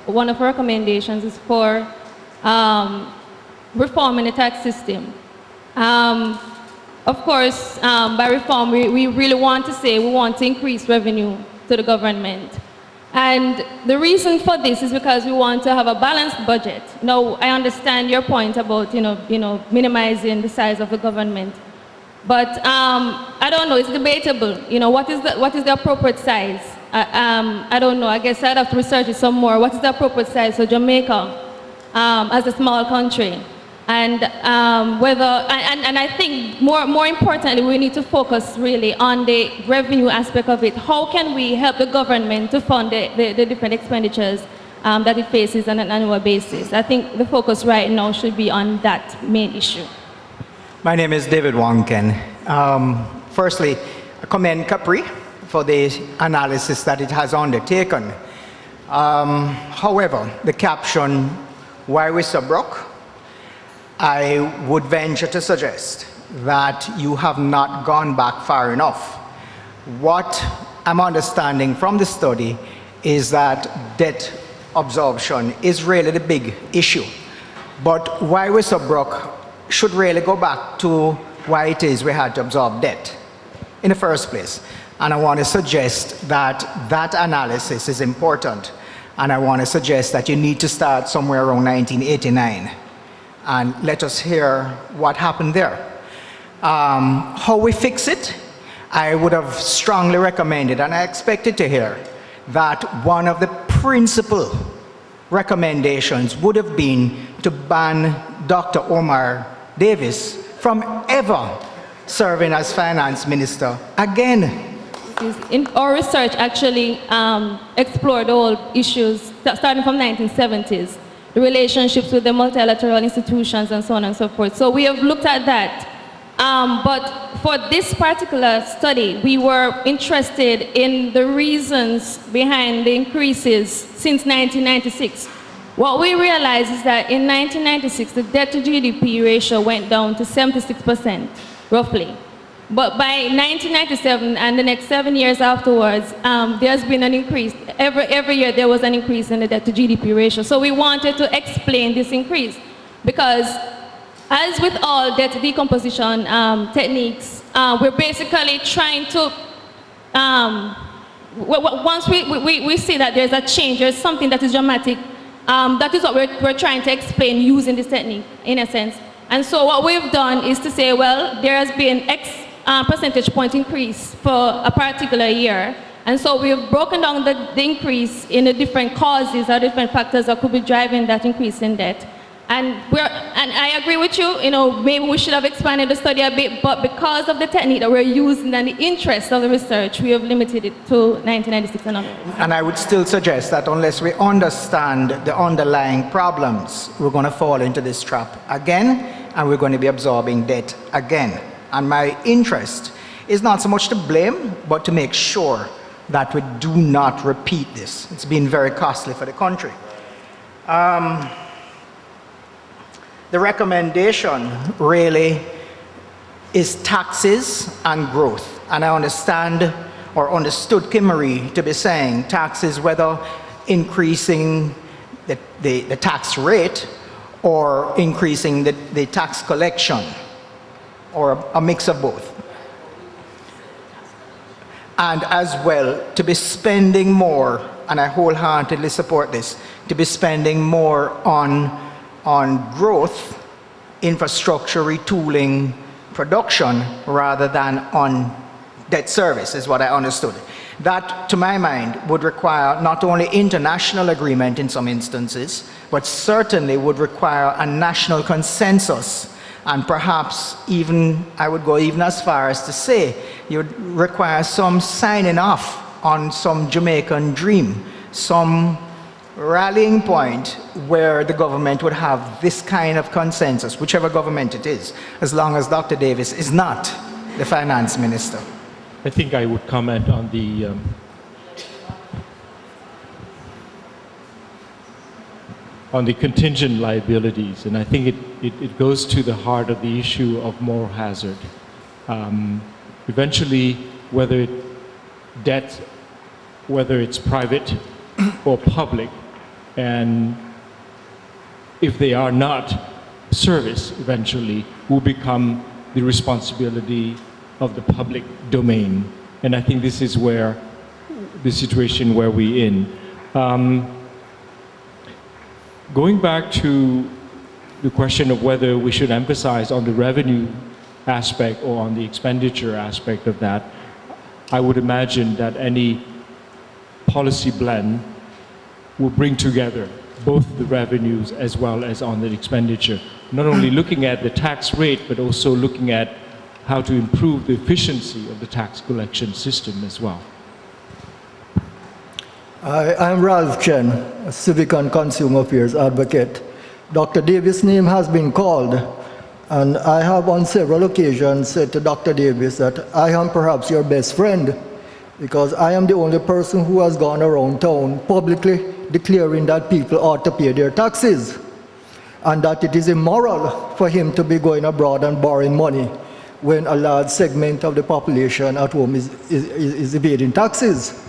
one of our recommendations is for reform in the tax system. Of course, by reform, we really want to say we want to increase revenue to the government. And the reason for this is because we want to have a balanced budget. Now, I understand your point about, minimizing the size of the government. But I don't know, it's debatable. What is the appropriate size? I don't know, I guess I'd have to research it some more. What is the appropriate size for Jamaica as a small country? And I think more importantly, we need to focus really on the revenue aspect of it. How can we help the government to fund the different expenditures that it faces on an annual basis? I think the focus right now should be on that main issue. My name is David Wonken. Firstly, I commend CaPRI for the analysis that it has undertaken. However, the caption, "Why we so broke?" I would venture to suggest that you have not gone back far enough. What I'm understanding from the study is that debt absorption is really the big issue. But why we're so broke should really go back to why it is we had to absorb debt in the first place. And I want to suggest that that analysis is important. And I want to suggest that you need to start somewhere around 1989. And let us hear what happened there. How we fix it, I would have strongly recommended, and I expected to hear, that one of the principal recommendations would have been to ban Dr. Omar Davis from ever serving as finance minister again. In our research actually explored all issues starting from 1970s. The relationships with the multilateral institutions and so on and so forth. So we have looked at that. But for this particular study, we were interested in the reasons behind the increases since 1996. What we realized is that in 1996, the debt to GDP ratio went down to 76%, roughly. But by 1997 and the next 7 years afterwards, there's been an increase. Every year there was an increase in the debt to GDP ratio. So we wanted to explain this increase because as with all debt decomposition techniques, we're basically trying to, once we see that there's a change, there's something that is dramatic, that is what we're trying to explain using this technique, in a sense. And so what we've done is to say, well, there has been X percentage point increase for a particular year. And so we've broken down the increase in the different causes or different factors that could be driving that increase in debt. And I agree with you, maybe we should have expanded the study a bit, but because of the technique that we're using and the interest of the research, we have limited it to 1996 and onwards. And I would still suggest that unless we understand the underlying problems, we're going to fall into this trap again, and we're going to be absorbing debt again. And my interest is not so much to blame, but to make sure that we do not repeat this. It's been very costly for the country. The recommendation really is taxes and growth. And I understand or understood CaPRI to be saying taxes, whether increasing the tax rate or increasing the tax collection, or a mix of both. And as well, to be spending more, and I wholeheartedly support this, to be spending more on growth, infrastructure, retooling, production, rather than on debt service, is what I understood. That, to my mind, would require not only international agreement in some instances, but certainly would require a national consensus. And perhaps even, I would go even as far as to say, you would require some signing off on some Jamaican dream, some rallying point where the government would have this kind of consensus, whichever government it is, as long as Dr. Davis is not the finance minister. I think I would comment on the contingent liabilities, and I think it goes to the heart of the issue of moral hazard. Eventually, whether it's private or public, And if they are not serviced eventually, will become the responsibility of the public domain. And I think this is where the situation where we're in. Going back to the question of whether we should emphasize on the revenue aspect or on the expenditure aspect of that, I would imagine that any policy blend will bring together both the revenues as well as on the expenditure. Not only looking at the tax rate, but also looking at how to improve the efficiency of the tax collection system as well. I'm Ralph Chen, a Civic and Consumer Affairs advocate. Dr. Davis' name has been called, and I have on several occasions said to Dr. Davis that I am perhaps your best friend, because I am the only person who has gone around town publicly declaring that people ought to pay their taxes, and that it is immoral for him to be going abroad and borrowing money when a large segment of the population at home is evading taxes.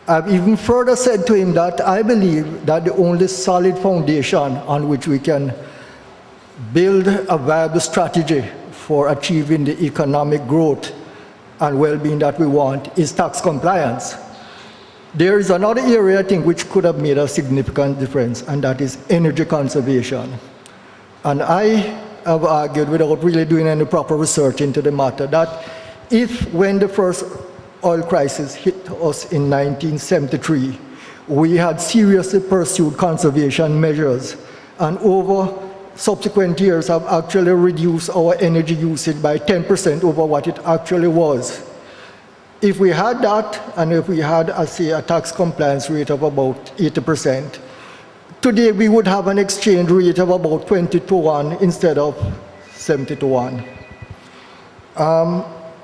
I've even further said to him that I believe that the only solid foundation on which we can build a viable strategy for achieving the economic growth and well-being that we want is tax compliance. There is another area, I think, which could have made a significant difference, and that is energy conservation. And I have argued, without really doing any proper research into the matter, that when the first oil crisis hit us in 1973, we had seriously pursued conservation measures, and over subsequent years have actually reduced our energy usage by 10% over what it actually was. If we had that, and if we had, say, a tax compliance rate of about 80%, today we would have an exchange rate of about 20-to-1 instead of 70-to-1.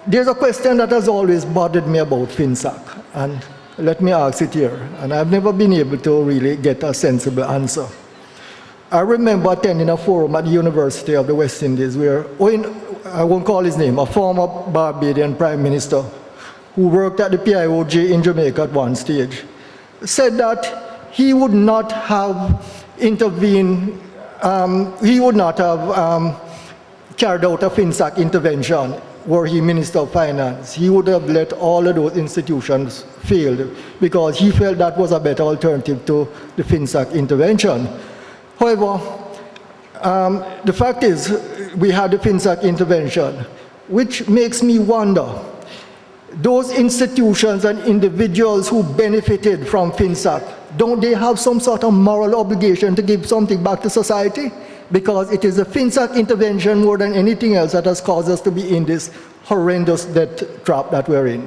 There's a question that has always bothered me about FinSAC, and let me ask it here, and I've never been able to really get a sensible answer. I remember attending a forum at the University of the West Indies where, I won't call his name, a former Barbadian Prime Minister who worked at the PIOJ in Jamaica at one stage, said that he would not have intervened, he would not have carried out a FinSAC intervention were he Minister of Finance. He would have let all of those institutions fail because he felt that was a better alternative to the FinSAC intervention. However, the fact is, we had the FinSAC intervention, which makes me wonder, those institutions and individuals who benefited from FinSAC, don't they have some sort of moral obligation to give something back to society? Because it is the FinSAC intervention more than anything else that has caused us to be in this horrendous debt trap that we're in.